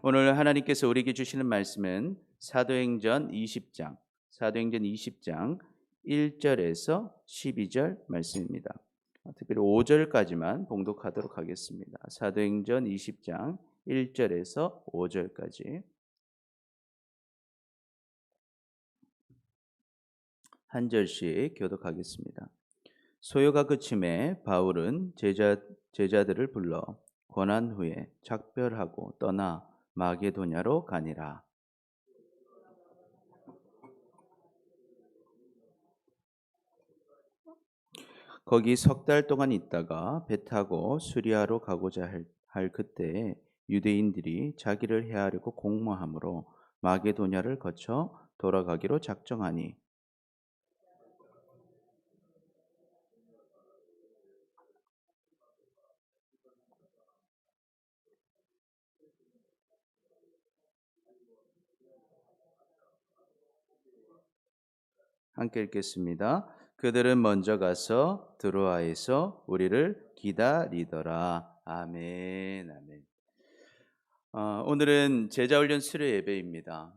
오늘 하나님께서 우리에게 주시는 말씀은 사도행전 20장 1절에서 12절 말씀입니다. 특별히 5절까지만 봉독하도록 하겠습니다. 사도행전 20장 1절에서 5절까지 한 절씩 교독하겠습니다. 소요가 그침에 바울은 제자들을 불러 권한 후에 작별하고 떠나 마게도냐로 가니라. 거기 석 달 동안 있다가 배 타고 수리아로 가고자 할 그때에 유대인들이 자기를 해하려고 공모함으로 마게도냐를 거쳐 돌아가기로 작정하니 함께 읽겠습니다. 그들은 먼저 가서 드로아에서 우리를 기다리더라. 아멘, 아멘. 오늘은 제자훈련 수료 예배입니다.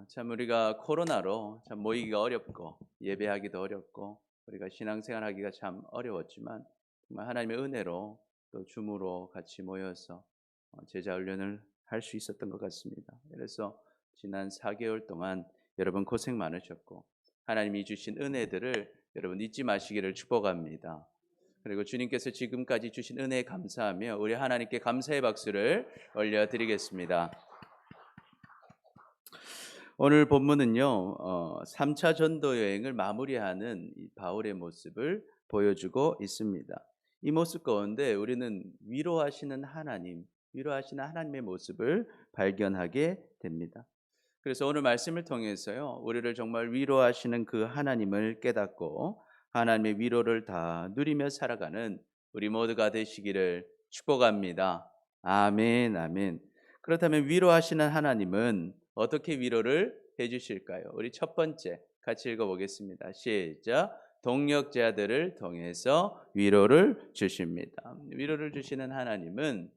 참 우리가 코로나로 참 모이기가 어렵고 예배하기도 어렵고 우리가 신앙생활하기가 참 어려웠지만 정말 하나님의 은혜로 또 줌으로 같이 모여서 제자훈련을 할 수 있었던 것 같습니다. 그래서 지난 4개월 동안 여러분 고생 많으셨고 하나님이 주신 은혜들을 여러분 잊지 마시기를 축복합니다. 그리고 주님께서 지금까지 주신 은혜에 감사하며 우리 하나님께 감사의 박수를 올려드리겠습니다. 오늘 본문은요, 3차 전도 여행을 마무리하는 이 바울의 모습을 보여주고 있습니다. 이 모습 가운데 우리는 위로하시는 하나님의 모습을 발견하게 됩니다. 그래서 오늘 말씀을 통해서요, 우리를 정말 위로하시는 그 하나님을 깨닫고 하나님의 위로를 다 누리며 살아가는 우리 모두가 되시기를 축복합니다. 아멘, 아멘. 그렇다면 위로하시는 하나님은 어떻게 위로를 해주실까요? 우리 첫 번째 같이 읽어보겠습니다. 시작. 동역자들을 통해서 위로를 주십니다. 위로를 주시는 하나님은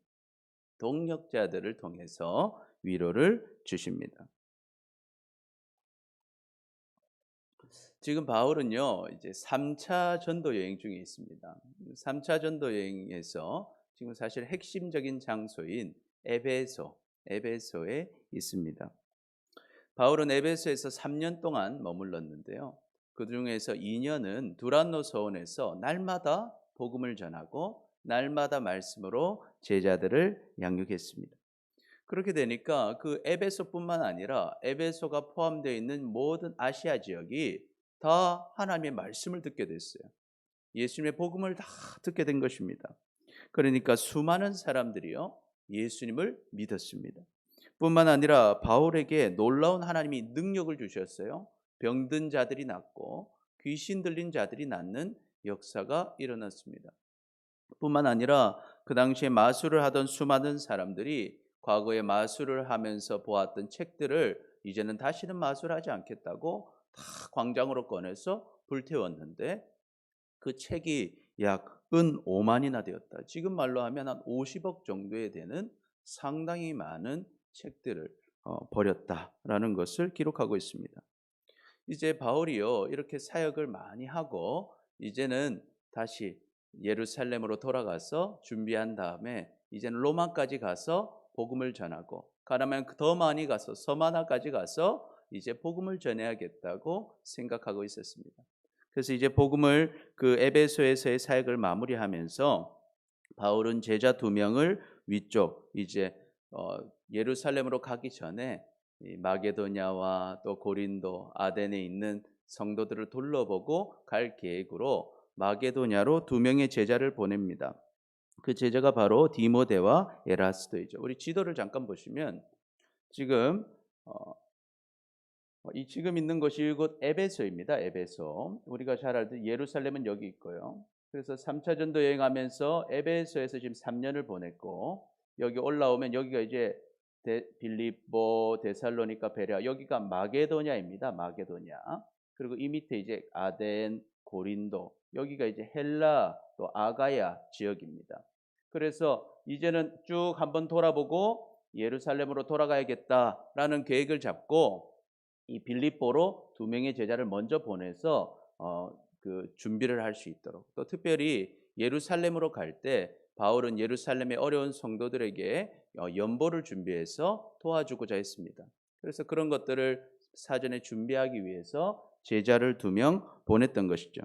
동역자들을 통해서 위로를 주십니다. 지금 바울은요, 이제 3차 전도 여행 중에 있습니다. 3차 전도 여행에서 지금 사실 핵심적인 장소인 에베소에 있습니다. 바울은 에베소에서 3년 동안 머물렀는데요. 그 중에서 2년은 두란노 서원에서 날마다 복음을 전하고 날마다 말씀으로 제자들을 양육했습니다. 그렇게 되니까 그 에베소뿐만 아니라 에베소가 포함되어 있는 모든 아시아 지역이 다 하나님의 말씀을 듣게 됐어요. 예수님의 복음을 다 듣게 된 것입니다. 그러니까 수많은 사람들이요 예수님을 믿었습니다. 뿐만 아니라 바울에게 놀라운 하나님이 능력을 주셨어요. 병든 자들이 낫고 귀신 들린 자들이 낫는 역사가 일어났습니다. 뿐만 아니라 그 당시에 마술을 하던 수많은 사람들이 과거에 마술을 하면서 보았던 책들을 이제는 다시는 마술하지 않겠다고 다 광장으로 꺼내서 불태웠는데 그 책이 약 은 5만이나 되었다. 지금 말로 하면 한 50억 정도에 되는 상당히 많은 책들을 버렸다라는 것을 기록하고 있습니다. 이제 바울이요 이렇게 사역을 많이 하고 이제는 다시 예루살렘으로 돌아가서 준비한 다음에 이제는 로마까지 가서 복음을 전하고 가라면 더 많이 가서 섬 하나까지 가서 이제 복음을 전해야겠다고 생각하고 있었습니다. 그래서 이제 복음을 그 에베소에서의 사역을 마무리하면서 바울은 제자 2명을 위쪽 이제 예루살렘으로 가기 전에 이 마게도냐와 또 고린도, 아덴에 있는 성도들을 둘러보고 갈 계획으로 마게도냐로 2명의 제자를 보냅니다. 그 제자가 바로 디모데와 에라스도이죠. 우리 지도를 잠깐 보시면 지금 이 지금 있는 곳이 이곳 에베소입니다. 에베소. 우리가 잘 알듯 예루살렘은 여기 있고요. 그래서 3차 전도 여행하면서 에베소에서 지금 3년을 보냈고 여기 올라오면 여기가 이제 빌립보, 데살로니가, 베레아 여기가 마게도냐입니다. 마게도냐. 그리고 이 밑에 이제 아덴, 고린도 여기가 이제 헬라 또 아가야 지역입니다. 그래서 이제는 쭉 한번 돌아보고 예루살렘으로 돌아가야겠다라는 계획을 잡고 이 빌립보로 두 명의 제자를 먼저 보내서 그 준비를 할 수 있도록, 또 특별히 예루살렘으로 갈 때 바울은 예루살렘의 어려운 성도들에게 연보를 준비해서 도와주고자 했습니다. 그래서 그런 것들을 사전에 준비하기 위해서 제자를 두 명 보냈던 것이죠.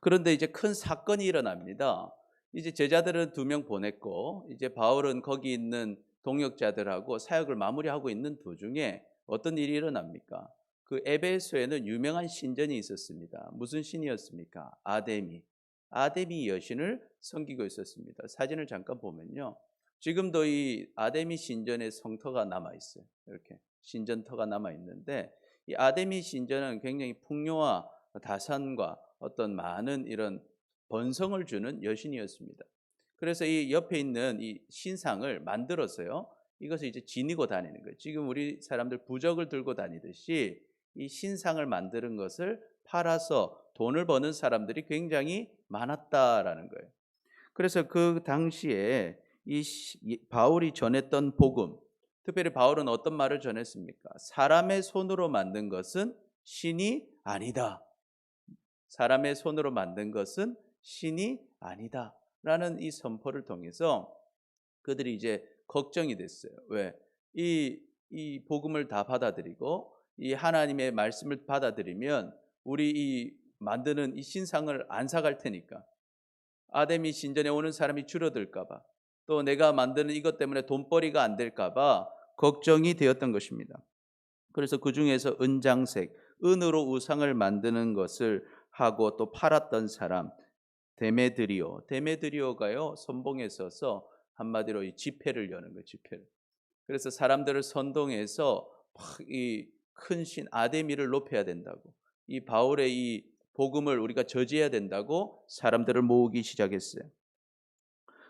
그런데 이제 큰 사건이 일어납니다. 이제 제자들은 두 명 보냈고 이제 바울은 거기 있는 동역자들하고 사역을 마무리하고 있는 도중에 어떤 일이 일어납니까? 그 에베소에는 유명한 신전이 있었습니다. 무슨 신이었습니까? 아데미. 아데미 여신을 섬기고 있었습니다. 사진을 잠깐 보면요. 지금도 이 아데미 신전의 성터가 남아 있어요. 이렇게 신전터가 남아 있는데 이 아데미 신전은 굉장히 풍요와 다산과 어떤 많은 이런 번성을 주는 여신이었습니다. 그래서 이 옆에 있는 이 신상을 만들어서요, 이것을 이제 지니고 다니는 거예요. 지금 우리 사람들 부적을 들고 다니듯이 이 신상을 만드는 것을 팔아서 돈을 버는 사람들이 굉장히 많았다라는 거예요. 그래서 그 당시에 이 바울이 전했던 복음, 특별히 바울은 어떤 말을 전했습니까? 사람의 손으로 만든 것은 신이 아니다. 사람의 손으로 만든 것은 신이 아니다. 라는 이 선포를 통해서 그들이 이제 걱정이 됐어요. 왜? 이 복음을 다 받아들이고 이 하나님의 말씀을 받아들이면 우리 이 만드는 이 신상을 안 사갈 테니까, 아데미 신전에 오는 사람이 줄어들까 봐, 또 내가 만드는 이것 때문에 돈벌이가 안 될까 봐 걱정이 되었던 것입니다. 그래서 그 중에서 은장색, 은으로 우상을 만드는 것을 하고 또 팔았던 사람 데메드리오가요 선봉에 서서 한마디로 이 지폐를 여는 거예요. 지폐를. 그래서 사람들을 선동해서 이 큰 신 아데미를 높여야 된다고, 이 바울의 이 복음을 우리가 저지해야 된다고 사람들을 모으기 시작했어요.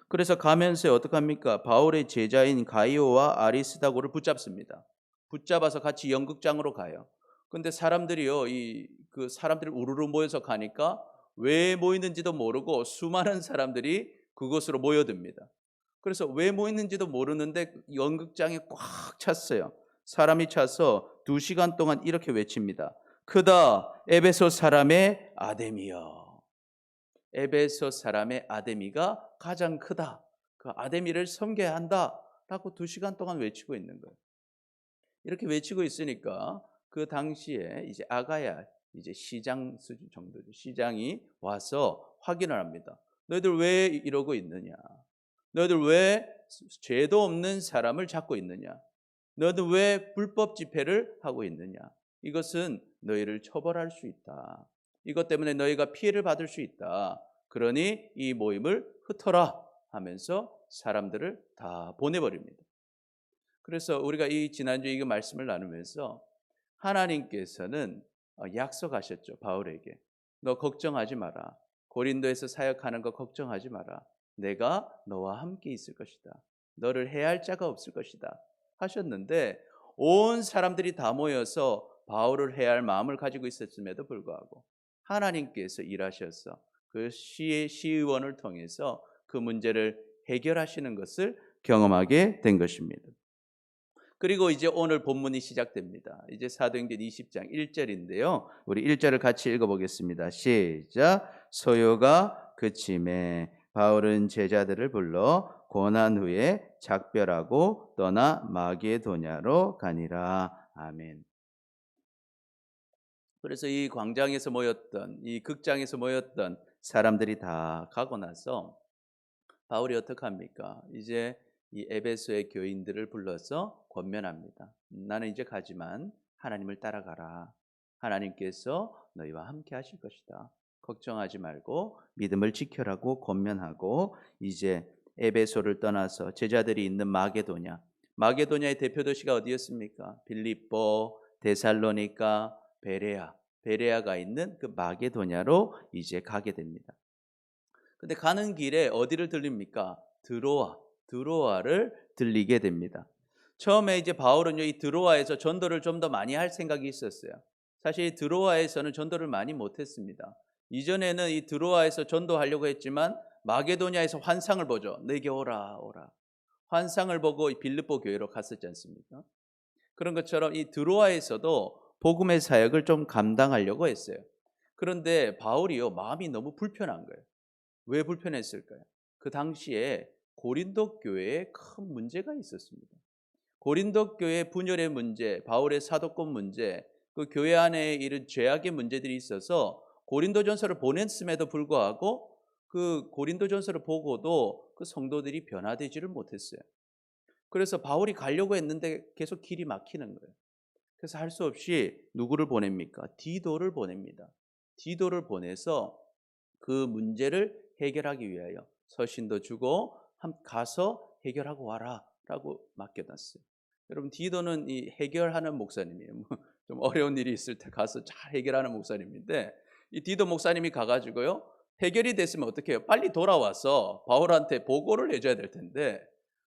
그래서 가면서 어떻게 합니까? 바울의 제자인 가이오와 아리스다고를 붙잡습니다. 붙잡아서 같이 연극장으로 가요. 근데 사람들이요, 그 사람들이 우르르 모여서 가니까 왜 모이는지도 모르고 수많은 사람들이 그곳으로 모여듭니다. 그래서 왜 모이는지도 모르는데 연극장에 꽉 찼어요. 사람이 차서 2시간 동안 이렇게 외칩니다. 크다 에베소 사람의 아데미여. 에베소 사람의 아데미가 가장 크다. 그 아데미를 섬겨야 한다. 라고 2시간 동안 외치고 있는 거예요. 이렇게 외치고 있으니까 그 당시에 이제 아가야, 이제 시장 수준 정도죠. 시장이 와서 확인을 합니다. 너희들 왜 이러고 있느냐? 너희들 왜 죄도 없는 사람을 잡고 있느냐? 너희들 왜 불법 집회를 하고 있느냐? 이것은 너희를 처벌할 수 있다. 이것 때문에 너희가 피해를 받을 수 있다. 그러니 이 모임을 흩어라 하면서 사람들을 다 보내버립니다. 그래서 우리가 이 지난주에 이 말씀을 나누면서 하나님께서는 약속하셨죠. 바울에게. 너 걱정하지 마라. 고린도에서 사역하는 거 걱정하지 마라. 내가 너와 함께 있을 것이다. 너를 해할 자가 없을 것이다. 하셨는데 온 사람들이 다 모여서 바울을 해할 마음을 가지고 있었음에도 불구하고 하나님께서 일하셔서 그 시의원을 통해서 그 문제를 해결하시는 것을 경험하게 된 것입니다. 그리고 이제 오늘 본문이 시작됩니다. 이제 사도행전 20장 1절인데요. 우리 1절을 같이 읽어보겠습니다. 시작. 소요가 그침에 바울은 제자들을 불러 고난 후에 작별하고 떠나 마게도냐로 가니라. 아멘. 그래서 이 광장에서 모였던, 이 극장에서 모였던 사람들이 다 가고 나서 바울이 어떻게 합니까? 이제 이 에베소의 교인들을 불러서 권면합니다. 나는 이제 가지만 하나님을 따라가라. 하나님께서 너희와 함께 하실 것이다. 걱정하지 말고 믿음을 지켜라고 권면하고 이제 에베소를 떠나서 제자들이 있는 마게도냐의 대표 도시가 어디였습니까? 빌립보, 데살로니가, 베레아가 있는 그 마게도냐로 이제 가게 됩니다. 근데 가는 길에 어디를 들립니까? 드로아를 들리게 됩니다. 처음에 이제 바울은 이 드로아에서 전도를 좀 더 많이 할 생각이 있었어요. 사실 드로아에서는 전도를 많이 못했습니다. 이전에는 이 드로아에서 전도하려고 했지만 마게도냐에서 환상을 보죠. 내게 오라. 환상을 보고 빌립보 교회로 갔었지 않습니까? 그런 것처럼 이 드로아에서도 복음의 사역을 좀 감당하려고 했어요. 그런데 바울이요, 마음이 너무 불편한 거예요. 왜 불편했을까요? 그 당시에 고린도 교회에 큰 문제가 있었습니다. 고린도 교회 분열의 문제, 바울의 사도권 문제, 그 교회 안에 이런 죄악의 문제들이 있어서 고린도전서를 보냈음에도 불구하고 그 고린도전서를 보고도 그 성도들이 변화되지를 못했어요. 그래서 바울이 가려고 했는데 계속 길이 막히는 거예요. 그래서 할 수 없이 누구를 보냅니까? 디도를 보냅니다. 디도를 보내서 그 문제를 해결하기 위하여 서신도 주고 가서 해결하고 와라라고 맡겨놨어요. 여러분, 디도는 이 해결하는 목사님이에요. 좀 어려운 일이 있을 때 가서 잘 해결하는 목사님인데, 이 디도 목사님이 가가지고요, 해결이 됐으면 어떻게 해요? 빨리 돌아와서 바울한테 보고를 해줘야 될 텐데,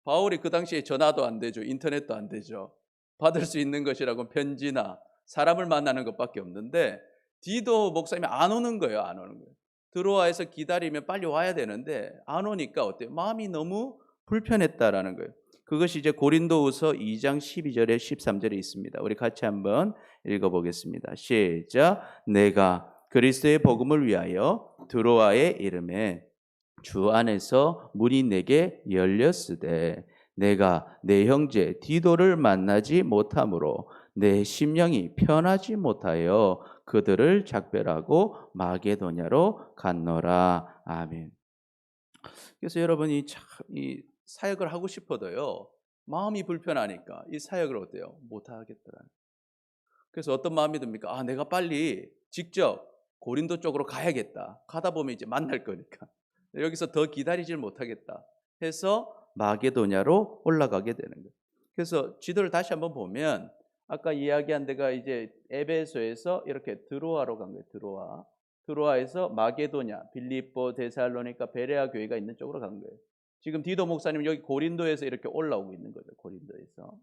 바울이 그 당시에 전화도 안 되죠, 인터넷도 안 되죠. 받을 수 있는 것이라고 편지나 사람을 만나는 것밖에 없는데, 디도 목사님이 안 오는 거예요. 안 오는 거예요. 들어와서 기다리면 빨리 와야 되는데 안 오니까 어때요? 마음이 너무 불편했다라는 거예요. 그것이 이제 고린도후서 2장 12절에 13절에 있습니다. 우리 같이 한번 읽어보겠습니다. 시작. 내가 그리스도의 복음을 위하여 드로아의 이름에 주 안에서 문이 내게 열렸으되 내가 내 형제 디도를 만나지 못하므로 내 심령이 편하지 못하여 그들을 작별하고 마게도냐로 갔노라. 아멘. 그래서 여러분이 참 이 사역을 하고 싶어도요, 마음이 불편하니까 이 사역을 어때요? 못 하겠더라는. 그래서 어떤 마음이 듭니까? 아, 내가 빨리 직접 고린도 쪽으로 가야겠다. 가다 보면 이제 만날 거니까. 여기서 더 기다리질 못하겠다 해서 마게도냐로 올라가게 되는 거예요. 그래서 지도를 다시 한번 보면 아까 이야기한 데가 이제 에베소에서 이렇게 드로아로 간 거예요. 드로아에서 마게도냐, 빌립보, 데살로니가, 베레아 교회가 있는 쪽으로 간 거예요. 지금 디도 목사님 여기 고린도에서 이렇게 올라오고 있는 거죠. 고린도에서.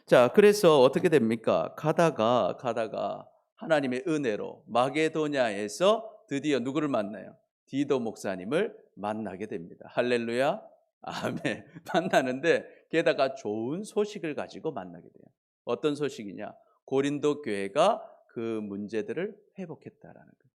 자, 그래서 어떻게 됩니까? 가다가 하나님의 은혜로 마게도냐에서 드디어 누구를 만나요? 디도 목사님을 만나게 됩니다. 할렐루야. 아멘. 만나는데 게다가 좋은 소식을 가지고 만나게 돼요. 어떤 소식이냐? 고린도 교회가 그 문제들을 회복했다라는 거예요.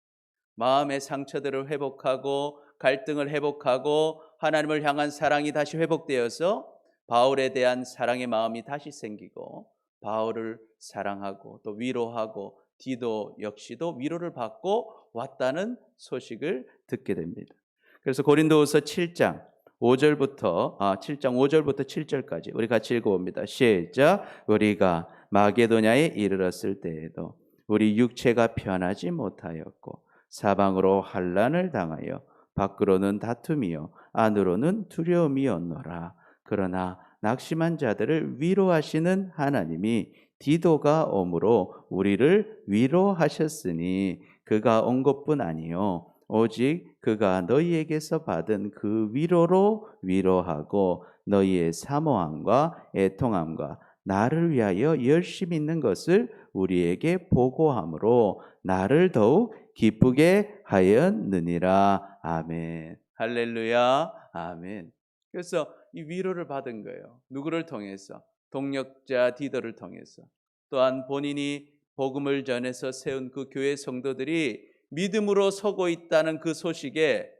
마음의 상처들을 회복하고 갈등을 회복하고 하나님을 향한 사랑이 다시 회복되어서 바울에 대한 사랑의 마음이 다시 생기고 바울을 사랑하고 또 위로하고 디도 역시도 위로를 받고 왔다는 소식을 듣게 됩니다. 그래서 고린도후서 7장 5절부터 7절까지 우리 같이 읽어봅니다. 시작. 우리가 마게도냐에 이르렀을 때에도 우리 육체가 편하지 못하였고 사방으로 환난을 당하여 밖으로는 다툼이요 안으로는 두려움이었노라. 그러나 낙심한 자들을 위로하시는 하나님이 디도가 오므로 우리를 위로하셨으니 그가 온 것뿐 아니요 오직 그가 너희에게서 받은 그 위로로 위로하고 너희의 사모함과 애통함과 나를 위하여 열심히 있는 것을 우리에게 보고함으로 나를 더욱 기쁘게 하였느니라. 아멘. 할렐루야. 아멘. 그래서 이 위로를 받은 거예요. 누구를 통해서? 동력자 디도를 통해서. 또한 본인이 복음을 전해서 세운 그 교회 성도들이 믿음으로 서고 있다는 그 소식에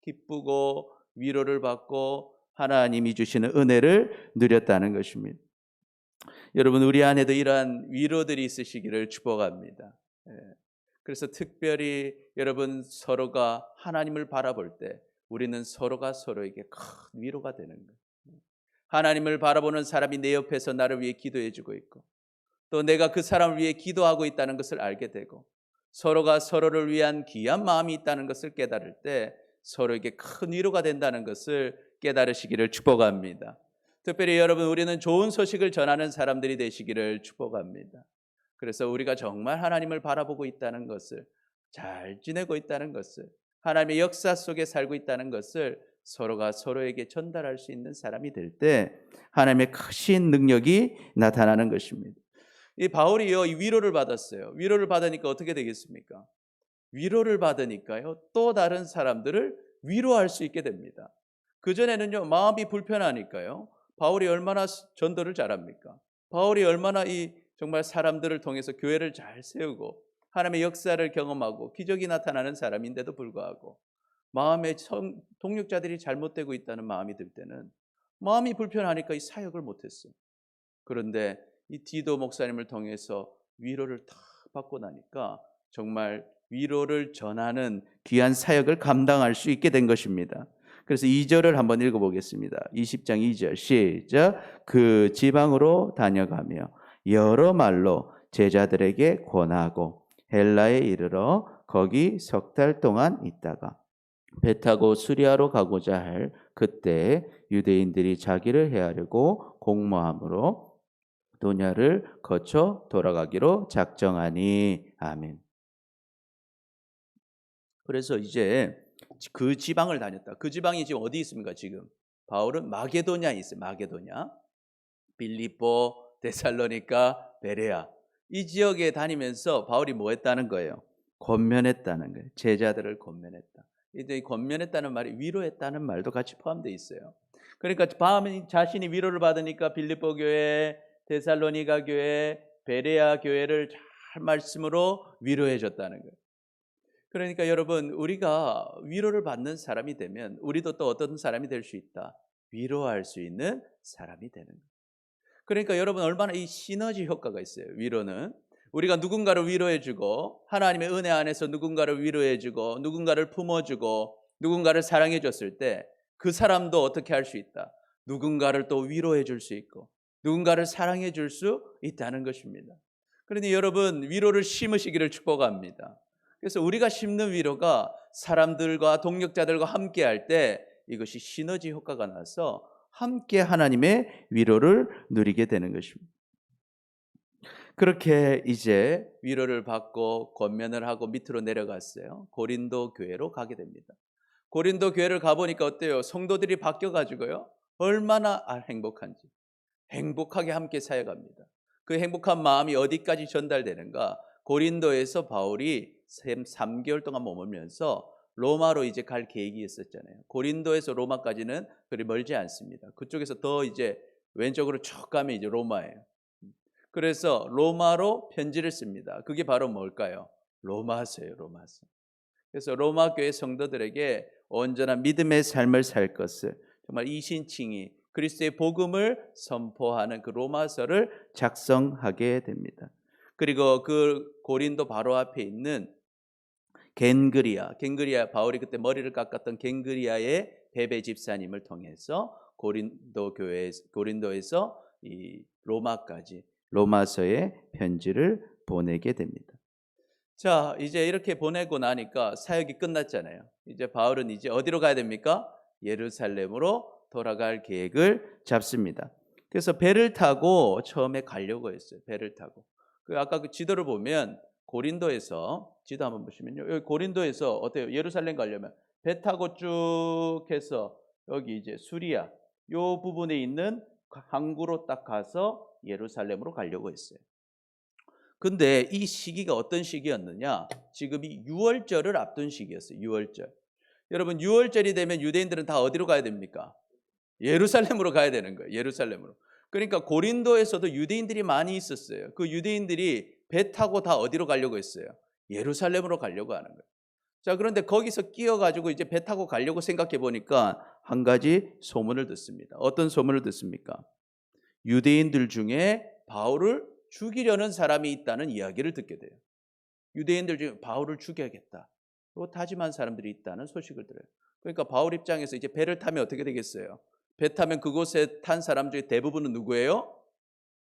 기쁘고 위로를 받고 하나님이 주시는 은혜를 누렸다는 것입니다. 여러분, 우리 안에도 이러한 위로들이 있으시기를 축복합니다. 그래서 특별히 여러분 서로가 하나님을 바라볼 때 우리는 서로가 서로에게 큰 위로가 되는 거예요. 하나님을 바라보는 사람이 내 옆에서 나를 위해 기도해 주고 있고 또 내가 그 사람을 위해 기도하고 있다는 것을 알게 되고 서로가 서로를 위한 귀한 마음이 있다는 것을 깨달을 때 서로에게 큰 위로가 된다는 것을 깨달으시기를 축복합니다. 특별히 여러분, 우리는 좋은 소식을 전하는 사람들이 되시기를 축복합니다. 그래서 우리가 정말 하나님을 바라보고 있다는 것을, 잘 지내고 있다는 것을, 하나님의 역사 속에 살고 있다는 것을 서로가 서로에게 전달할 수 있는 사람이 될 때 하나님의 크신 능력이 나타나는 것입니다. 이 바울이요, 이 위로를 받았어요. 위로를 받으니까 어떻게 되겠습니까? 위로를 받으니까요, 또 다른 사람들을 위로할 수 있게 됩니다. 그전에는요, 마음이 불편하니까요. 바울이 얼마나 전도를 잘합니까? 바울이 얼마나 이 정말 사람들을 통해서 교회를 잘 세우고 하나님의 역사를 경험하고 기적이 나타나는 사람인데도 불구하고 마음에 동력자들이 잘못되고 있다는 마음이 들 때는 마음이 불편하니까 이 사역을 못했어요. 그런데 이 디도 목사님을 통해서 위로를 다 받고 나니까 정말 위로를 전하는 귀한 사역을 감당할 수 있게 된 것입니다. 그래서 2절을 한번 읽어보겠습니다. 20장 2절 시작. 그 지방으로 다녀가며 여러 말로 제자들에게 권하고 헬라에 이르러 거기 석 달 동안 있다가 배 타고 수리아로 가고자 할 그때 유대인들이 자기를 해하려고 공모함으로 도냐를 거쳐 돌아가기로 작정하니. 아멘. 그래서 이제 그 지방을 다녔다. 그 지방이 지금 어디 있습니까? 지금 바울은 마게도냐에 있어요. 마게도냐, 빌립보, 데살로니가, 베레아 이 지역에 다니면서 바울이 뭐 했다는 거예요? 권면했다는 거예요. 제자들을 권면했다. 이제 권면했다는 말이 위로했다는 말도 같이 포함되어 있어요. 그러니까 바울이 자신이 위로를 받으니까 빌립보 교회, 데살로니가 교회, 베레아 교회를 잘 말씀으로 위로해 줬다는 거예요. 그러니까 여러분, 우리가 위로를 받는 사람이 되면 우리도 또 어떤 사람이 될 수 있다. 위로할 수 있는 사람이 되는 거예요. 그러니까 여러분, 얼마나 이 시너지 효과가 있어요. 위로는 우리가 누군가를 위로해주고 하나님의 은혜 안에서 누군가를 위로해주고 누군가를 품어주고 누군가를 사랑해줬을 때 그 사람도 어떻게 할 수 있다. 누군가를 또 위로해줄 수 있고 누군가를 사랑해줄 수 있다는 것입니다. 그러니 여러분, 위로를 심으시기를 축복합니다. 그래서 우리가 심는 위로가 사람들과 동력자들과 함께 할 때 이것이 시너지 효과가 나서 함께 하나님의 위로를 누리게 되는 것입니다. 그렇게 이제 위로를 받고 권면을 하고 밑으로 내려갔어요. 고린도 교회로 가게 됩니다. 고린도 교회를 가보니까 어때요? 성도들이 바뀌어가지고요. 얼마나 행복한지. 행복하게 함께 사역합니다. 그 행복한 마음이 어디까지 전달되는가? 고린도에서 바울이 3개월 동안 머물면서 로마로 이제 갈 계획이 있었잖아요. 고린도에서 로마까지는 그리 멀지 않습니다. 그쪽에서 더 이제 왼쪽으로 쭉 가면 이제 로마예요. 그래서 로마로 편지를 씁니다. 그게 바로 뭘까요? 로마서예요, 로마서. 그래서 로마 교회 성도들에게 온전한 믿음의 삶을 살 것을 정말 이신칭이 그리스도의 복음을 선포하는 그 로마서를 작성하게 됩니다. 그리고 그 고린도 바로 앞에 있는 겐그리아 바울이 그때 머리를 깎았던 겐그리아의 베베 집사님을 통해서 고린도에서 이 로마까지 로마서의 편지를 보내게 됩니다. 자, 이제 이렇게 보내고 나니까 사역이 끝났잖아요. 이제 바울은 이제 어디로 가야 됩니까? 예루살렘으로 돌아갈 계획을 잡습니다. 그래서 배를 타고 처음에 가려고 했어요. 배를 타고. 아까 그 지도를 보면 고린도에서 지도 한번 보시면요. 여기 고린도에서 어때요? 예루살렘 가려면 배 타고 쭉 해서 여기 이제 수리아 요 부분에 있는 항구로 딱 가서 예루살렘으로 가려고 했어요. 근데 이 시기가 어떤 시기였느냐? 지금 이 유월절을 앞둔 시기였어요. 유월절. 여러분, 유월절이 되면 유대인들은 다 어디로 가야 됩니까? 예루살렘으로 가야 되는 거예요. 예루살렘으로. 그러니까 고린도에서도 유대인들이 많이 있었어요. 그 유대인들이 배 타고 다 어디로 가려고 했어요? 예루살렘으로 가려고 하는 거예요. 자, 그런데 거기서 끼어가지고 이제 배 타고 가려고 생각해 보니까 한 가지 소문을 듣습니다. 어떤 소문을 듣습니까? 유대인들 중에 바울을 죽이려는 사람이 있다는 이야기를 듣게 돼요. 유대인들 중에 바울을 죽여야겠다. 그리고 다짐한 사람들이 있다는 소식을 들어요. 그러니까 바울 입장에서 이제 배를 타면 어떻게 되겠어요? 배 타면 그곳에 탄 사람 중에 대부분은 누구예요?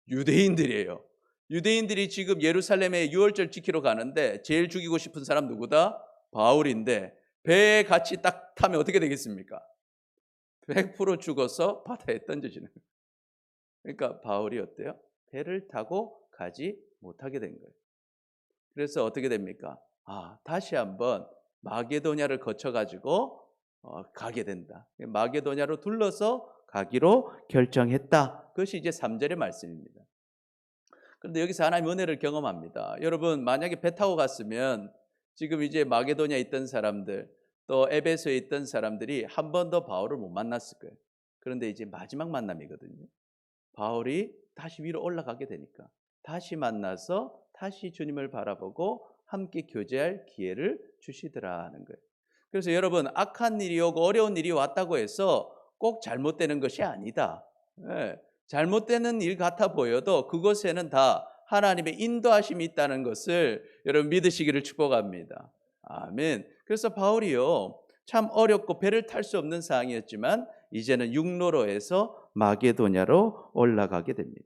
유대인들이에요. 유대인들이 지금 예루살렘에 유월절 지키러 가는데 제일 죽이고 싶은 사람 누구다? 바울인데 배에 같이 딱 타면 어떻게 되겠습니까? 100% 죽어서 바다에 던져지는 거예요. 그러니까 바울이 어때요? 배를 타고 가지 못하게 된 거예요. 그래서 어떻게 됩니까? 다시 한번 마게도냐를 거쳐가지고 가게 된다. 마게도냐로 둘러서 가기로 결정했다. 그것이 이제 3절의 말씀입니다. 그런데 여기서 하나님의 은혜를 경험합니다. 여러분, 만약에 배 타고 갔으면 지금 이제 마게도냐에 있던 사람들 또 에베소에 있던 사람들이 한 번도 바울을 못 만났을 거예요. 그런데 이제 마지막 만남이거든요. 바울이 다시 위로 올라가게 되니까 다시 만나서 다시 주님을 바라보고 함께 교제할 기회를 주시더라는 거예요. 그래서 여러분, 악한 일이 오고 어려운 일이 왔다고 해서 꼭 잘못되는 것이 아니다. 예, 잘못되는 일 같아 보여도 그것에는 다 하나님의 인도하심이 있다는 것을 여러분 믿으시기를 축복합니다. 아멘. 그래서 바울이요, 참 어렵고 배를 탈 수 없는 상황이었지만 이제는 육로로에서 마게도냐로 올라가게 됩니다.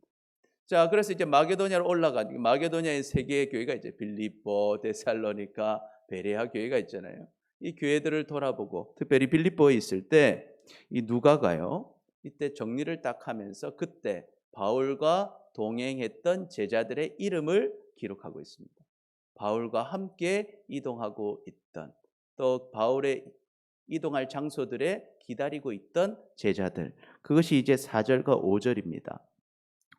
자, 그래서 이제 마게도냐로 올라가니까 마게도냐의 세 개의 교회가 이제 빌립보, 데살로니가, 베레아 교회가 있잖아요. 이 교회들을 돌아보고 특별히 빌립보에 있을 때 이 누가가요, 이때 정리를 딱 하면서 그때 바울과 동행했던 제자들의 이름을 기록하고 있습니다. 바울과 함께 이동하고 있던, 또 바울의 이동할 장소들에 기다리고 있던 제자들, 그것이 이제 4절과 5절입니다.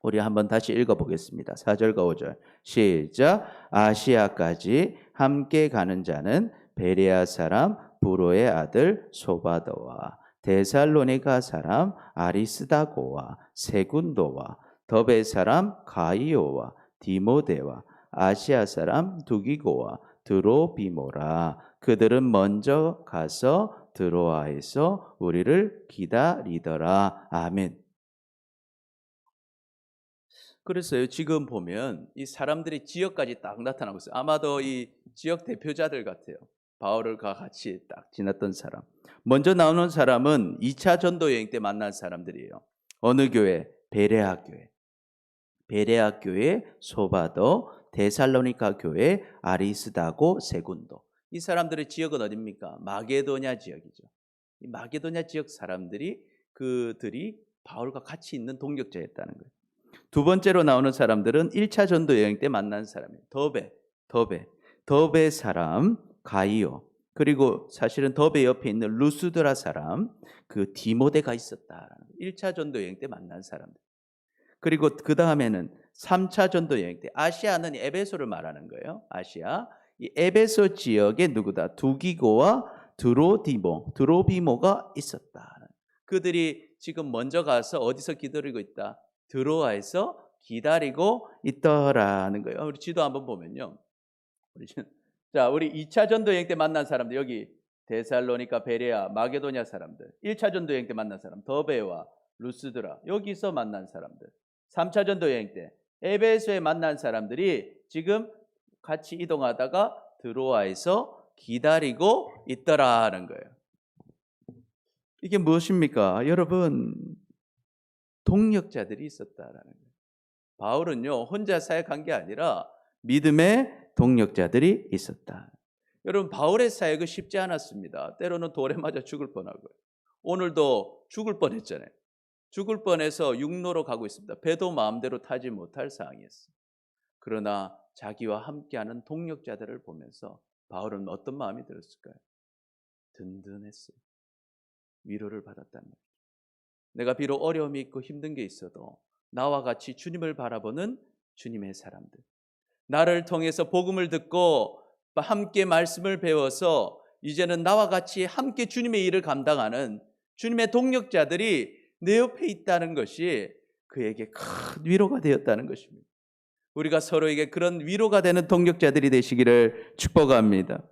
우리 한번 다시 읽어보겠습니다. 4절과 5절 시작. 아시아까지 함께 가는 자는 베레아 사람 부로의 아들 소바도와 데살로니가 사람 아리스다고와 세군도와 더베 사람 가이오와 디모데와 아시아 사람 두기고와 드로비모라. 그들은 먼저 가서 드로아에서 우리를 기다리더라. 아멘. 그래서요, 지금 보면 이 사람들이 지역까지 딱 나타나고 있어요. 아마도 이 지역 대표자들 같아요. 바울과 같이 딱 지났던 사람. 먼저 나오는 사람은 2차 전도 여행 때 만난 사람들이에요. 어느 교회? 베레아 교회. 베레아 교회 소바도, 데살로니가 교회 아리스다고, 세군도. 이 사람들의 지역은 어디입니까? 마게도냐 지역이죠. 이 마게도냐 지역 사람들이, 그들이 바울과 같이 있는 동역자였다는 거예요. 두 번째로 나오는 사람들은 1차 전도 여행 때 만난 사람이에요. 더베 사람 가이오, 그리고 사실은 더베 옆에 있는 루스드라 사람 그 디모데가 있었다. 1차 전도 여행 때 만난 사람들. 그리고 그 다음에는 3차 전도 여행 때, 아시아는 에베소를 말하는 거예요. 아시아, 이 에베소 지역에 누구다? 두기고와 드로비모가 있었다. 그들이 지금 먼저 가서 어디서 기다리고 있다? 드로아에서 기다리고 있더라는 거예요. 우리 지도 한번 보면요. 우리 2차 전도 여행 때 만난 사람들, 여기 데살로니가, 베레아, 마게도냐 사람들. 1차 전도 여행 때 만난 사람, 더베와 루스드라, 여기서 만난 사람들. 3차 전도 여행 때 에베소에 만난 사람들이 지금 같이 이동하다가 드로아에서 기다리고 있더라는 거예요. 이게 무엇입니까? 여러분, 동역자들이 있었다라는 거예요. 바울은요, 혼자 사역한 게 아니라 믿음의 동역자들이 있었다. 여러분, 바울의 사역은 쉽지 않았습니다. 때로는 돌에 맞아 죽을 뻔하고요. 오늘도 죽을 뻔했잖아요. 죽을 뻔해서 육로로 가고 있습니다. 배도 마음대로 타지 못할 상황이었어요. 그러나 자기와 함께하는 동역자들을 보면서 바울은 어떤 마음이 들었을까요? 든든했어요. 위로를 받았단 말이에요. 내가 비록 어려움이 있고 힘든 게 있어도 나와 같이 주님을 바라보는 주님의 사람들, 나를 통해서 복음을 듣고 함께 말씀을 배워서 이제는 나와 같이 함께 주님의 일을 감당하는 주님의 동역자들이 내 옆에 있다는 것이 그에게 큰 위로가 되었다는 것입니다. 우리가 서로에게 그런 위로가 되는 동역자들이 되시기를 축복합니다.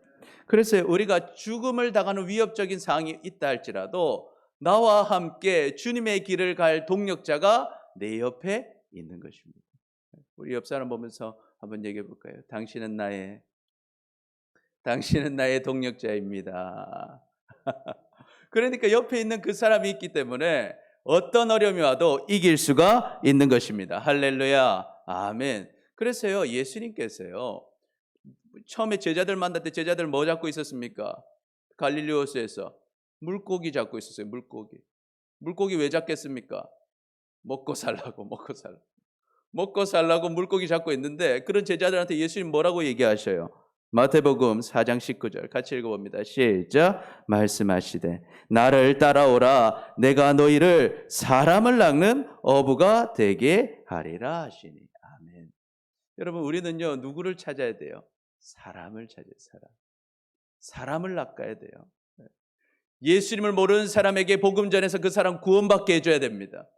그래서 우리가 죽음을 당하는 위협적인 상황이 있다 할지라도 나와 함께 주님의 길을 갈 동역자가 내 옆에 있는 것입니다. 우리 옆 사람 보면서 한번 얘기해 볼까요? 당신은 나의 동역자입니다. 그러니까 옆에 있는 그 사람이 있기 때문에 어떤 어려움이 와도 이길 수가 있는 것입니다. 할렐루야, 아멘. 그래서요, 예수님께서요, 처음에 제자들 만날 때 제자들 뭐 잡고 있었습니까? 갈릴리호수에서 물고기 잡고 있었어요. 물고기 왜 잡겠습니까? 먹고 살라고 물고기 잡고 있는데, 그런 제자들한테 예수님 뭐라고 얘기하셔요? 마태복음 4장 19절 같이 읽어봅니다. 시작. 말씀하시되 나를 따라오라, 내가 너희를 사람을 낚는 어부가 되게 하리라 하시니. 아멘. 여러분, 우리는요, 누구를 찾아야 돼요? 사람을 찾아요. 사람을 낚아야 돼요. 예수님을 모르는 사람에게 복음 전해서 그 사람 구원받게 해줘야 됩니다.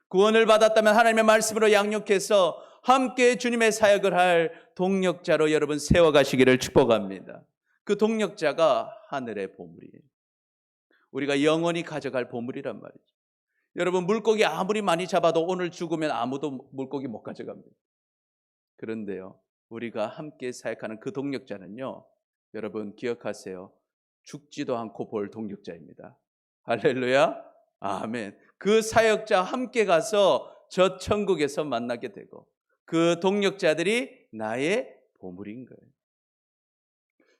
구원을 받았다면 하나님의 말씀으로 양육해서 함께 주님의 사역을 할 동력자로 여러분 세워가시기를 축복합니다. 그 동력자가 하늘의 보물이에요. 우리가 영원히 가져갈 보물이란 말이죠. 여러분, 물고기 아무리 많이 잡아도 오늘 죽으면 아무도 물고기 못 가져갑니다. 그런데요, 우리가 함께 사역하는 그 동력자는요, 여러분 기억하세요. 죽지도 않고 볼 동력자입니다. 할렐루야, 아멘. 그 사역자 함께 가서 저 천국에서 만나게 되고 그 동력자들이 나의 보물인 거예요.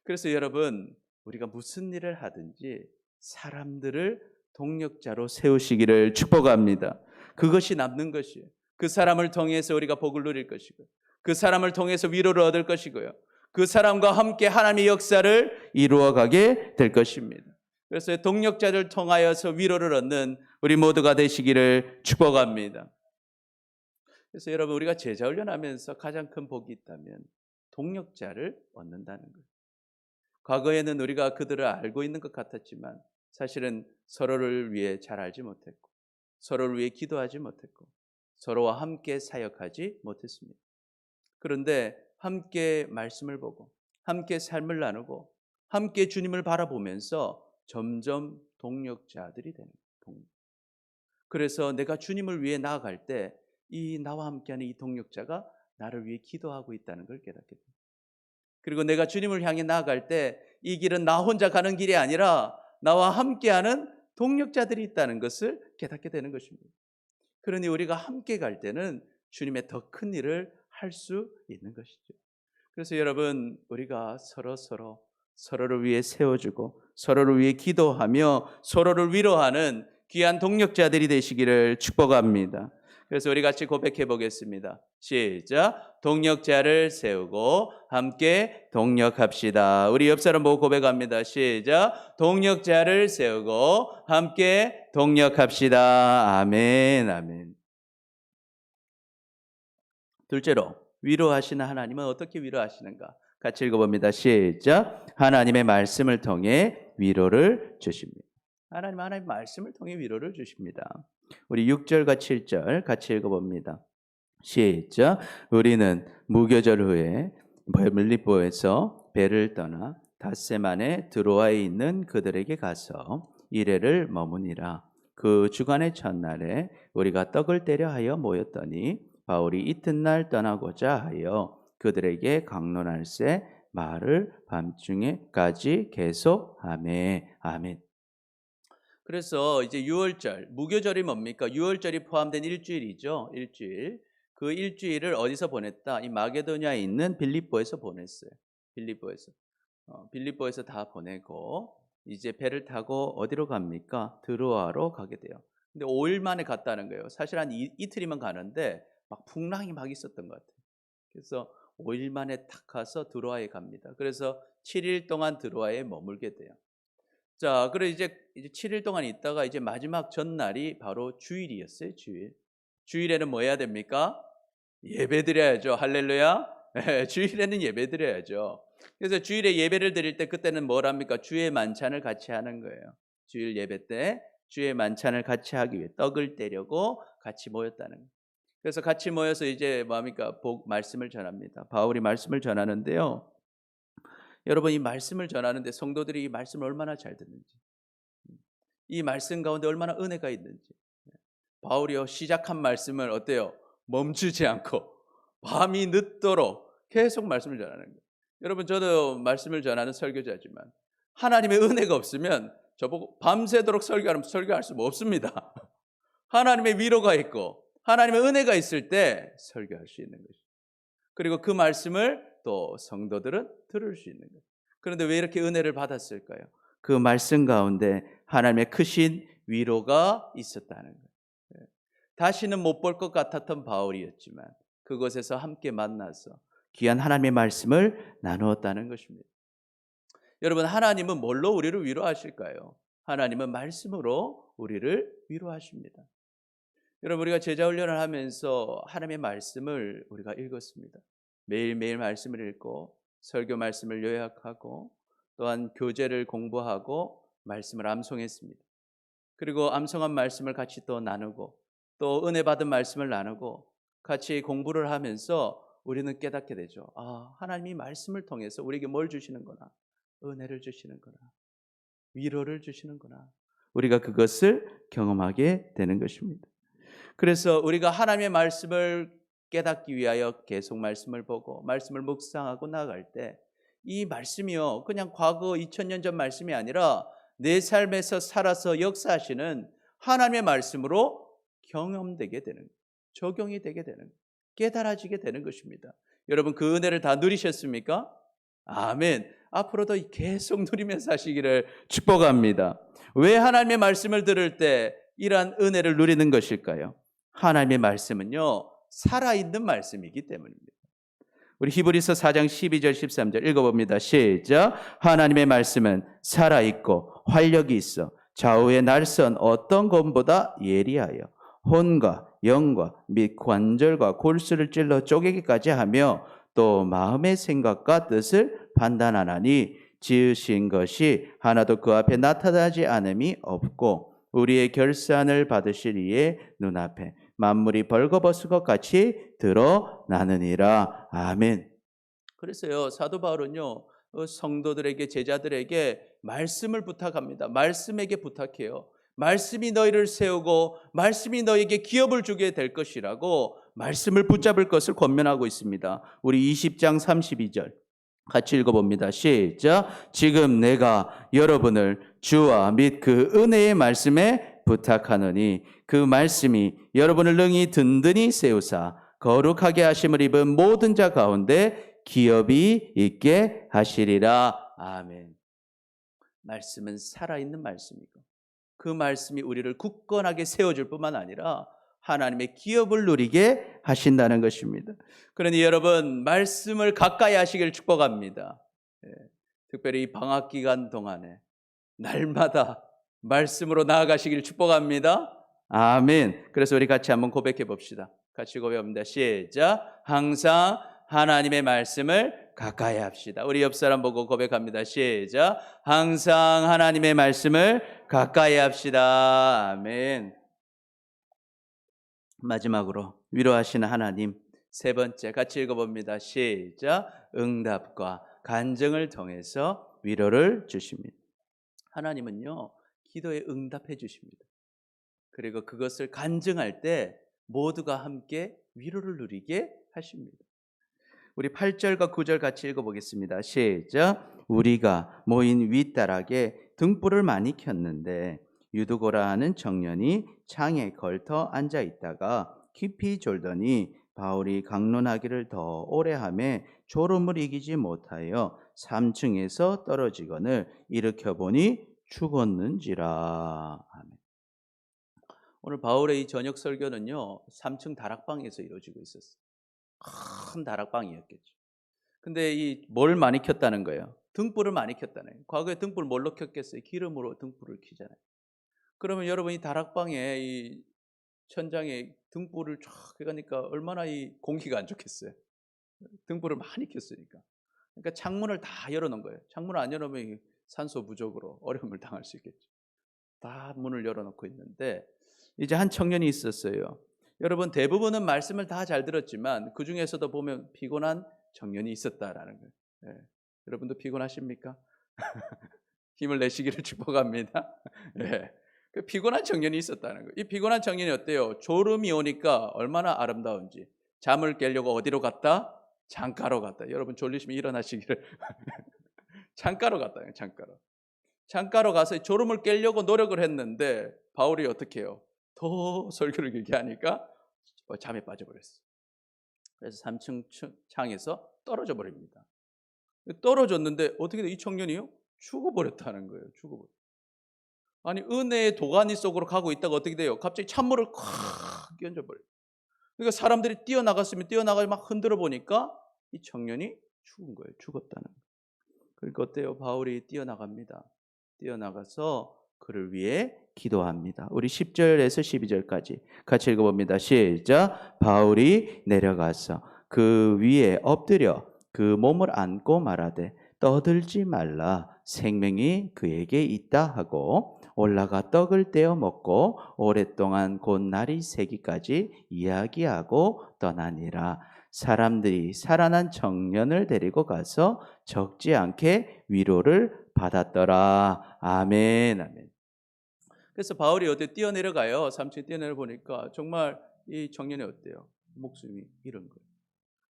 그래서 여러분, 우리가 무슨 일을 하든지 사람들을 동력자로 세우시기를 축복합니다. 그것이 남는 것이에요. 그 사람을 통해서 우리가 복을 누릴 것이고, 그 사람을 통해서 위로를 얻을 것이고요, 그 사람과 함께 하나님의 역사를 이루어가게 될 것입니다. 그래서 동력자를 통하여서 위로를 얻는 우리 모두가 되시기를 축복합니다. 그래서 여러분, 우리가 제자 훈련하면서 가장 큰 복이 있다면 동력자를 얻는다는 거예요. 과거에는 우리가 그들을 알고 있는 것 같았지만 사실은 서로를 위해 잘 알지 못했고, 서로를 위해 기도하지 못했고, 서로와 함께 사역하지 못했습니다. 그런데 함께 말씀을 보고 함께 삶을 나누고 함께 주님을 바라보면서 점점 동력자들이 되는 거예요. 그래서 내가 주님을 위해 나아갈 때 이 나와 함께하는 이 동력자가 나를 위해 기도하고 있다는 걸 깨닫게 됩니다. 그리고 내가 주님을 향해 나아갈 때 이 길은 나 혼자 가는 길이 아니라 나와 함께하는 동력자들이 있다는 것을 깨닫게 되는 것입니다. 그러니 우리가 함께 갈 때는 주님의 더 큰 일을 할 수 있는 것이죠. 그래서 여러분, 우리가 서로를 위해 세워주고 서로를 위해 기도하며 서로를 위로하는 귀한 동력자들이 되시기를 축복합니다. 그래서 우리 같이 고백해 보겠습니다. 시작. 동력자를 세우고 함께 동력합시다. 우리 옆 사람 보고 고백합니다. 시작. 동력자를 세우고 함께 동력합시다. 아멘, 아멘. 둘째로, 위로하시는 하나님은 어떻게 위로하시는가? 같이 읽어봅니다. 시작. 하나님의 말씀을 통해 위로를 주십니다. 하나님의 말씀을 통해 위로를 주십니다. 우리 6절과 7절 같이 읽어봅니다. 시작. 우리는 무교절 후에 빌립보에서 배를 떠나 닷새만에 드로아에 있는 그들에게 가서 이레를 머무니라. 그 주간의 첫날에 우리가 떡을 떼려 하여 모였더니 바울이 이튿날 떠나고자 하여 그들에게 강론할새 말을 밤중에까지 계속하매. 아멘. 그래서 이제 6월절, 무교절이 뭡니까? 6월절이 포함된 일주일이죠. 일주일. 그 일주일을 어디서 보냈다? 이 마게도냐에 있는 빌립보에서 보냈어요. 빌립보에서 다 보내고 이제 배를 타고 어디로 갑니까? 드로아로 가게 돼요. 근데 5일 만에 갔다는 거예요. 사실 한 이틀이면 가는데 막 풍랑이 막 있었던 것 같아요. 그래서 5일 만에 탁 가서 드로아에 갑니다. 그래서 7일 동안 드로아에 머물게 돼요. 자, 그래 이제 7일 동안 있다가 이제 마지막 전날이 바로 주일이었어요. 주일에는 뭐 해야 됩니까? 예배 드려야죠. 할렐루야. 주일에는 예배 드려야죠. 그래서 주일에 예배를 드릴 때 그때는 뭘 합니까? 주의 만찬을 같이 하는 거예요. 주일 예배 때 주의 만찬을 같이 하기 위해 떡을 떼려고 같이 모였다는 거예요. 그래서 같이 모여서 이제 뭐 합니까? 말씀을 전합니다. 바울이 말씀을 전하는데요. 여러분, 이 말씀을 전하는데 성도들이 이 말씀을 얼마나 잘 듣는지, 이 말씀 가운데 얼마나 은혜가 있는지, 바울이요 시작한 말씀을 어때요? 멈추지 않고 밤이 늦도록 계속 말씀을 전하는 거예요. 여러분, 저도 말씀을 전하는 설교자지만 하나님의 은혜가 없으면 저보고 밤새도록 설교할 수 없습니다. 하나님의 위로가 있고 하나님의 은혜가 있을 때 설교할 수 있는 것이죠. 그리고 그 말씀을 또 성도들은 들을 수 있는 거예요. 그런데 왜 이렇게 은혜를 받았을까요? 그 말씀 가운데 하나님의 크신 위로가 있었다는 거예요. 다시는 못 볼 것 같았던 바울이었지만 그곳에서 함께 만나서 귀한 하나님의 말씀을 나누었다는 것입니다. 여러분, 하나님은 뭘로 우리를 위로하실까요? 하나님은 말씀으로 우리를 위로하십니다. 여러분, 우리가 제자 훈련을 하면서 하나님의 말씀을 우리가 읽었습니다. 매일매일 말씀을 읽고 설교 말씀을 요약하고 또한 교재를 공부하고 말씀을 암송했습니다. 그리고 암송한 말씀을 같이 또 나누고 또 은혜 받은 말씀을 나누고 같이 공부를 하면서 우리는 깨닫게 되죠. 아, 하나님이 말씀을 통해서 우리에게 뭘 주시는구나. 은혜를 주시는구나. 위로를 주시는구나. 우리가 그것을 경험하게 되는 것입니다. 그래서 우리가 하나님의 말씀을 깨닫기 위하여 계속 말씀을 보고 말씀을 묵상하고 나아갈 때 이 말씀이요 그냥 과거 2000년 전 말씀이 아니라 내 삶에서 살아서 역사하시는 하나님의 말씀으로 경험되게 되는, 적용이 되게 되는, 깨달아지게 되는 것입니다. 여러분 그 은혜를 다 누리셨습니까? 아멘. 앞으로도 계속 누리면서 하시기를 축복합니다. 왜 하나님의 말씀을 들을 때 이러한 은혜를 누리는 것일까요? 하나님의 말씀은요 살아있는 말씀이기 때문입니다. 우리 히브리서 4장 12절 13절 읽어봅니다. 시작. 하나님의 말씀은 살아있고 활력이 있어 좌우의 날선 어떤 검보다 예리하여 혼과 영과 및 관절과 골수를 찔러 쪼개기까지 하며 또 마음의 생각과 뜻을 판단하나니 지으신 것이 하나도 그 앞에 나타나지 않음이 없고 우리의 결산을 받으시리에 눈앞에 만물이 벌거벗은 것 같이 드러나느니라. 아멘. 그래서요 사도 바울은요 성도들에게 제자들에게 말씀을 부탁합니다. 말씀에게 부탁해요. 말씀이 너희를 세우고 말씀이 너희에게 기업을 주게 될 것이라고 말씀을 붙잡을 것을 권면하고 있습니다. 우리 20장 32절 같이 읽어봅니다. 시작. 지금 내가 여러분을 주와 및 그 은혜의 말씀에 부탁하노니 그 말씀이 여러분을 능히 든든히 세우사 거룩하게 하심을 입은 모든 자 가운데 기업이 있게 하시리라. 아멘. 말씀은 살아있는 말씀이고 그 말씀이 우리를 굳건하게 세워줄 뿐만 아니라 하나님의 기업을 누리게 하신다는 것입니다. 그러니 여러분 말씀을 가까이 하시길 축복합니다. 특별히 이 방학 기간 동안에 날마다 말씀으로 나아가시길 축복합니다. 아멘. 그래서 우리 같이 한번 고백해 봅시다. 같이 고백합니다. 시작. 항상 하나님의 말씀을 가까이 합시다. 우리 옆 사람 보고 고백합니다. 시작. 항상 하나님의 말씀을 가까이 합시다. 아멘. 마지막으로 위로하시는 하나님 세 번째 같이 읽어봅니다. 시작. 응답과 간증을 통해서 위로를 주십니다. 하나님은요 기도에 응답해 주십니다. 그리고 그것을 간증할 때 모두가 함께 위로를 누리게 하십니다. 우리 8절과 9절 같이 읽어보겠습니다. 시작. 우리가 모인 윗다락에 등불을 많이 켰는데 유두고라 하는 청년이 창에 걸터 앉아 있다가 깊이 졸더니 바울이 강론하기를 더 오래 하매 졸음을 이기지 못하여 3층에서 떨어지거늘 일으켜보니 죽었는지라. 아멘. 오늘 바울의 이 저녁 설교는요 3층 다락방에서 이루어지고 있었어요. 큰 다락방이었겠죠. 근데 이 뭘 많이 켰다는 거예요? 등불을 많이 켰다는 거예요. 과거에 등불 뭘로 켰겠어요? 기름으로 등불을 켜잖아요. 그러면 여러분 이 다락방에 이 천장에 등불을 쫙 해가니까 얼마나 이 공기가 안 좋겠어요. 등불을 많이 켰으니까. 그러니까 창문을 다 열어놓은 거예요. 창문을 안 열어놓으면 산소 부족으로 어려움을 당할 수 있겠죠. 다 문을 열어놓고 있는데 이제 한 청년이 있었어요. 여러분 대부분은 말씀을 다 잘 들었지만 그 중에서도 보면 피곤한 청년이 있었다라는 거예요. 네. 여러분도 피곤하십니까? 힘을 내시기를 축복합니다. 네. 그 피곤한 청년이 있었다는 거예요. 이 피곤한 청년이 어때요? 졸음이 오니까 얼마나 아름다운지 잠을 깨려고 어디로 갔다? 창가로 갔다. 여러분 졸리시면 일어나시기를 창가로 갔다. 창가로 가서 졸음을 깨려고 노력을 했는데 바울이 어떻게 해요? 더 설교를 길게 하니까 잠에 빠져버렸어요. 그래서 3층 창에서 떨어져 버립니다. 떨어졌는데 어떻게 돼? 이 청년이요? 죽어버렸다는 거예요. 죽어버렸어요. 아니 은혜의 도가니 속으로 가고 있다가 어떻게 돼요? 갑자기 찬물을 콱 끼얹어버려요. 그러니까 사람들이 뛰어나갔으면 뛰어나가서 막 흔들어 보니까 이 청년이 죽은 거예요. 죽었다는 거예요. 그러니까 어때요? 바울이 뛰어나갑니다. 뛰어나가서 그를 위해 기도합니다. 우리 10절에서 12절까지 같이 읽어봅니다. 시작. 바울이 내려가서 그 위에 엎드려 그 몸을 안고 말하되 떠들지 말라. 생명이 그에게 있다 하고 올라가 떡을 떼어 먹고 오랫동안 곧 날이 새기까지 이야기하고 떠나니라. 사람들이 살아난 청년을 데리고 가서 적지 않게 위로를 받았더라. 아멘, 아멘. 그래서 바울이 어디 뛰어내려가요. 3층 뛰어내려 보니까 정말 이 청년이 어때요? 목숨이 이런 거예요.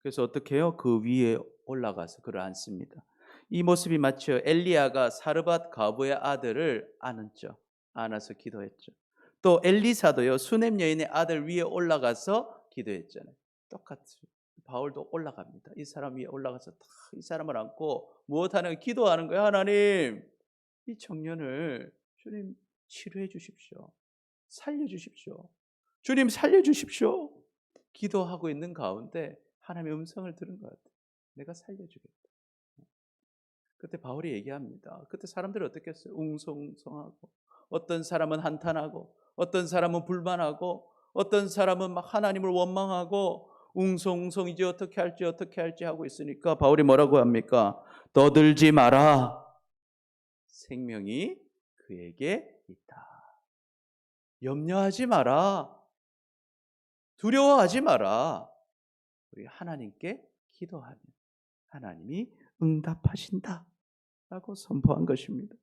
그래서 어떻게 해요? 그 위에 올라가서 그를 안습니다. 이 모습이 마치 엘리야가 사르밧 과부의 아들을 안았죠. 안아서 기도했죠. 또 엘리사도요, 수넴 여인의 아들 위에 올라가서 기도했잖아요. 똑같이 바울도 올라갑니다. 이 사람 위에 올라가서 다 이 사람을 안고 무엇하는 기도하는 거예요. 하나님, 이 청년을 주님 치료해 주십시오. 살려 주십시오. 주님 살려 주십시오. 기도하고 있는 가운데 하나님의 음성을 들은 것 같아요. 내가 살려주겠다. 그때 바울이 얘기합니다. 그때 사람들이 어떻게 했어요? 웅성웅성하고, 어떤 사람은 한탄하고, 어떤 사람은 불만하고, 어떤 사람은 막 하나님을 원망하고, 웅성웅성 이제 어떻게 할지 하고 있으니까 바울이 뭐라고 합니까? 떠들지 마라. 생명이 그에게 있다. 염려하지 마라. 두려워하지 마라. 우리 하나님께 기도하면 하나님이 응답하신다 라고 선포한 것입니다.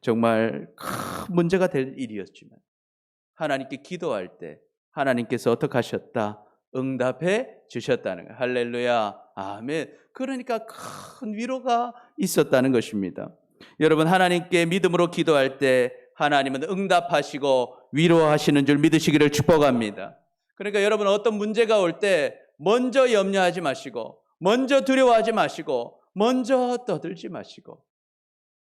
정말 큰 문제가 될 일이었지만 하나님께 기도할 때 하나님께서 어떻게 하셨다? 응답해 주셨다는 거예요. 할렐루야, 아멘. 그러니까 큰 위로가 있었다는 것입니다. 여러분, 하나님께 믿음으로 기도할 때 하나님은 응답하시고 위로하시는 줄 믿으시기를 축복합니다. 그러니까 여러분, 어떤 문제가 올 때 먼저 염려하지 마시고, 먼저 두려워하지 마시고, 먼저 떠들지 마시고,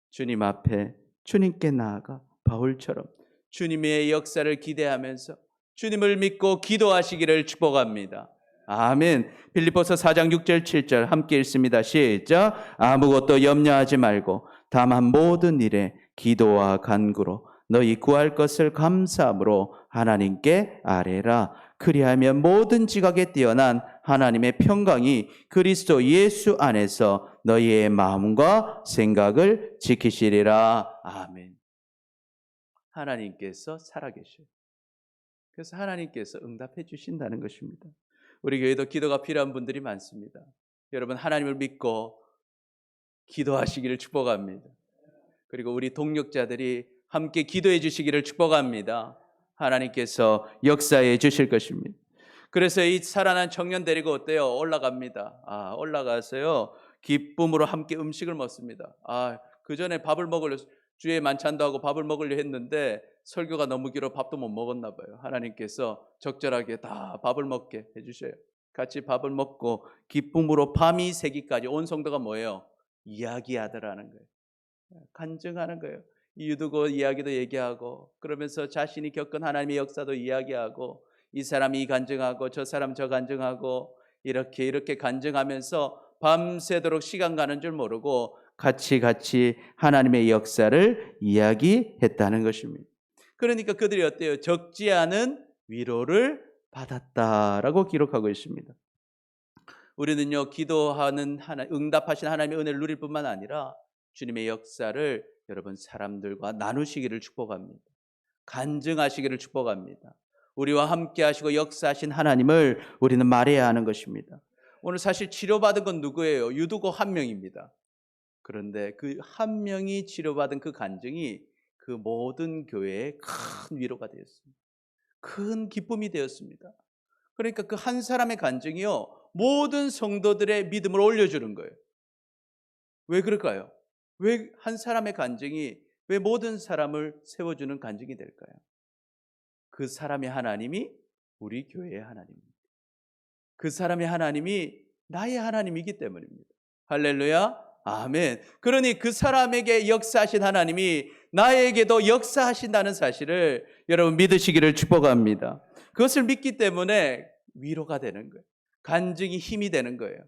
주님 앞에 주님께 나아가 바울처럼 주님의 역사를 기대하면서 주님을 믿고 기도하시기를 축복합니다. 아멘. 빌립보서 4장 6절 7절 함께 읽습니다. 시작. 아무것도 염려하지 말고 다만 모든 일에 기도와 간구로 너희 구할 것을 감사함으로 하나님께 아뢰라. 그리하면 모든 지각에 뛰어난 하나님의 평강이 그리스도 예수 안에서 너희의 마음과 생각을 지키시리라. 아멘. 하나님께서 살아계셔요. 그래서 하나님께서 응답해 주신다는 것입니다. 우리 교회도 기도가 필요한 분들이 많습니다. 여러분, 하나님을 믿고 기도하시기를 축복합니다. 그리고 우리 동력자들이 함께 기도해 주시기를 축복합니다. 하나님께서 역사해 주실 것입니다. 그래서 이 살아난 청년 데리고 어때요? 올라갑니다. 올라가서요, 기쁨으로 함께 음식을 먹습니다. 그 전에 밥을 먹으려, 주의 만찬도 하고 밥을 먹으려 했는데 설교가 너무 길어 밥도 못 먹었나 봐요. 하나님께서 적절하게 다 밥을 먹게 해주셔요. 같이 밥을 먹고 기쁨으로 밤이 새기까지 온 성도가 뭐예요? 이야기하더라는 거예요. 간증하는 거예요. 이 유두고 이야기도 얘기하고, 그러면서 자신이 겪은 하나님의 역사도 이야기하고, 이 사람이 이 간증하고 저 사람 저 간증하고, 이렇게 간증하면서 밤새도록 시간 가는 줄 모르고 같이 하나님의 역사를 이야기했다는 것입니다. 그러니까 그들이 어때요? 적지 않은 위로를 받았다라고 기록하고 있습니다. 우리는요, 기도하는 응답하신 하나님의 은혜를 누릴 뿐만 아니라 주님의 역사를 여러분 사람들과 나누시기를 축복합니다. 간증하시기를 축복합니다. 우리와 함께 하시고 역사하신 하나님을 우리는 말해야 하는 것입니다. 오늘 사실 치료받은 건 누구예요? 유두고 한 명입니다. 그런데 그 한 명이 치료받은 그 간증이 그 모든 교회에 큰 위로가 되었습니다. 큰 기쁨이 되었습니다. 그러니까 그 한 사람의 간증이요, 모든 성도들의 믿음을 올려주는 거예요. 왜 그럴까요? 왜 한 사람의 간증이 왜 모든 사람을 세워주는 간증이 될까요? 그 사람의 하나님이 우리 교회의 하나님입니다. 그 사람의 하나님이 나의 하나님이기 때문입니다. 할렐루야, 아멘. 그러니 그 사람에게 역사하신 하나님이 나에게도 역사하신다는 사실을 여러분 믿으시기를 축복합니다. 그것을 믿기 때문에 위로가 되는 거예요. 간증이 힘이 되는 거예요.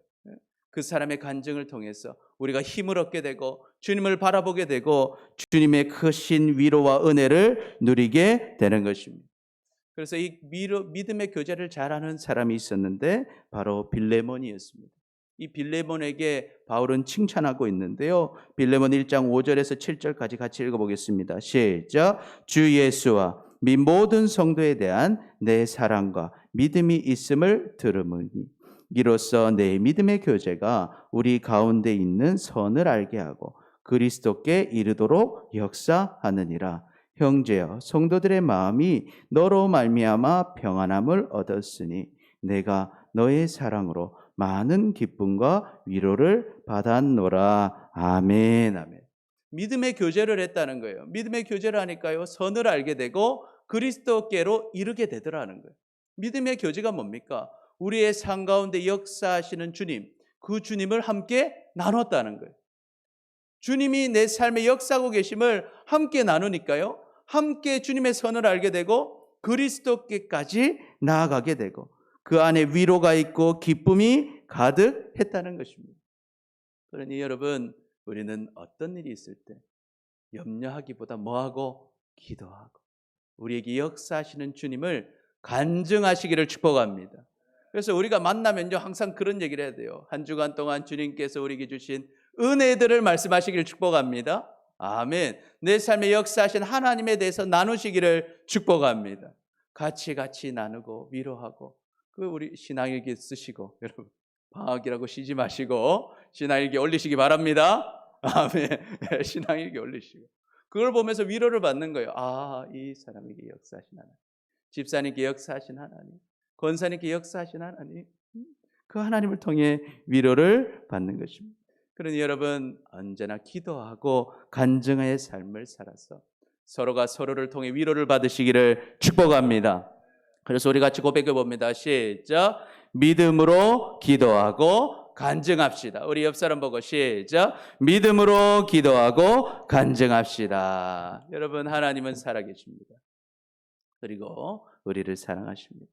그 사람의 간증을 통해서 우리가 힘을 얻게 되고 주님을 바라보게 되고 주님의 크신 위로와 은혜를 누리게 되는 것입니다. 그래서 이 믿음의 교제를 잘하는 사람이 있었는데 바로 빌레몬이었습니다. 이 빌레몬에게 바울은 칭찬하고 있는데요. 빌레몬 1장 5절에서 7절까지 같이 읽어보겠습니다. 시작. 주 예수와 및 모든 성도에 대한 내 사랑과 믿음이 있음을 들으니 이로써 내 믿음의 교제가 우리 가운데 있는 선을 알게 하고 그리스도께 이르도록 역사하느니라. 형제여, 성도들의 마음이 너로 말미암아 평안함을 얻었으니 내가 너의 사랑으로 많은 기쁨과 위로를 받았노라. 아멘. 아멘. 믿음의 교제를 했다는 거예요. 믿음의 교제를 하니까요, 선을 알게 되고 그리스도께로 이르게 되더라는 거예요. 믿음의 교제가 뭡니까? 우리의 삶 가운데 역사하시는 주님, 그 주님을 함께 나눴다는 거예요. 주님이 내 삶에 역사하고 계심을 함께 나누니까요, 함께 주님의 선을 알게 되고 그리스도께까지 나아가게 되고 그 안에 위로가 있고 기쁨이 가득했다는 것입니다. 그러니 여러분, 우리는 어떤 일이 있을 때 염려하기보다 뭐하고? 기도하고 우리에게 역사하시는 주님을 간증하시기를 축복합니다. 그래서 우리가 만나면요, 항상 그런 얘기를 해야 돼요. 한 주간 동안 주님께서 우리에게 주신 은혜들을 말씀하시기를 축복합니다. 아멘. 내 삶에 역사하신 하나님에 대해서 나누시기를 축복합니다. 같이 나누고 위로하고 그 우리 신앙일기 쓰시고 여러분 방학이라고 쉬지 마시고 신앙일기 올리시기 바랍니다. 아멘. 신앙일기 올리시고 그걸 보면서 위로를 받는 거예요. 아, 이 사람에게 역사하신 하나님, 집사님께 역사하신 하나님, 권사님께 역사하신 하나님, 그 하나님을 통해 위로를 받는 것입니다. 그러니 여러분 언제나 기도하고 간증의 삶을 살아서 서로가 서로를 통해 위로를 받으시기를 축복합니다. 그래서 우리 같이 고백해 봅니다. 시작. 믿음으로 기도하고 간증합시다. 우리 옆 사람 보고 시작. 믿음으로 기도하고 간증합시다. 여러분, 하나님은 살아계십니다. 그리고 우리를 사랑하십니다.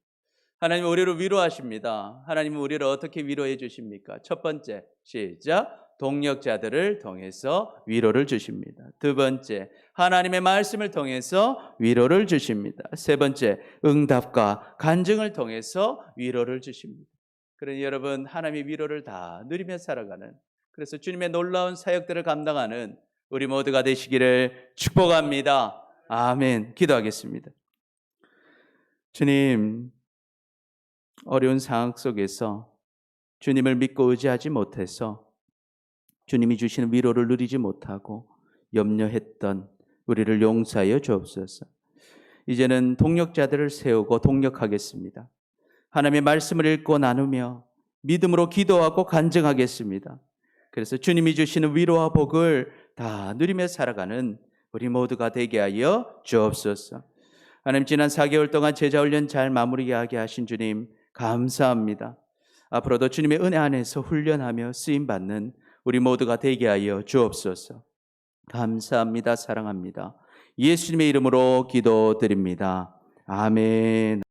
하나님은 우리를 위로하십니다. 하나님은 우리를 어떻게 위로해 주십니까? 첫 번째, 시작. 동역자들을 통해서 위로를 주십니다. 두 번째, 하나님의 말씀을 통해서 위로를 주십니다. 세 번째, 응답과 간증을 통해서 위로를 주십니다. 그러니 여러분, 하나님의 위로를 다 누리며 살아가는, 그래서 주님의 놀라운 사역들을 감당하는 우리 모두가 되시기를 축복합니다. 아멘. 기도하겠습니다. 주님, 어려운 상황 속에서 주님을 믿고 의지하지 못해서 주님이 주시는 위로를 누리지 못하고 염려했던 우리를 용서하여 주옵소서. 이제는 동역자들을 세우고 동역하겠습니다. 하나님의 말씀을 읽고 나누며 믿음으로 기도하고 간증하겠습니다. 그래서 주님이 주시는 위로와 복을 다 누리며 살아가는 우리 모두가 되게 하여 주옵소서. 하나님, 지난 4개월 동안 제자훈련 잘 마무리하게 하신 주님 감사합니다. 앞으로도 주님의 은혜 안에서 훈련하며 쓰임받는 우리 모두가 되게 하여 주옵소서. 감사합니다. 사랑합니다. 예수님의 이름으로 기도드립니다. 아멘.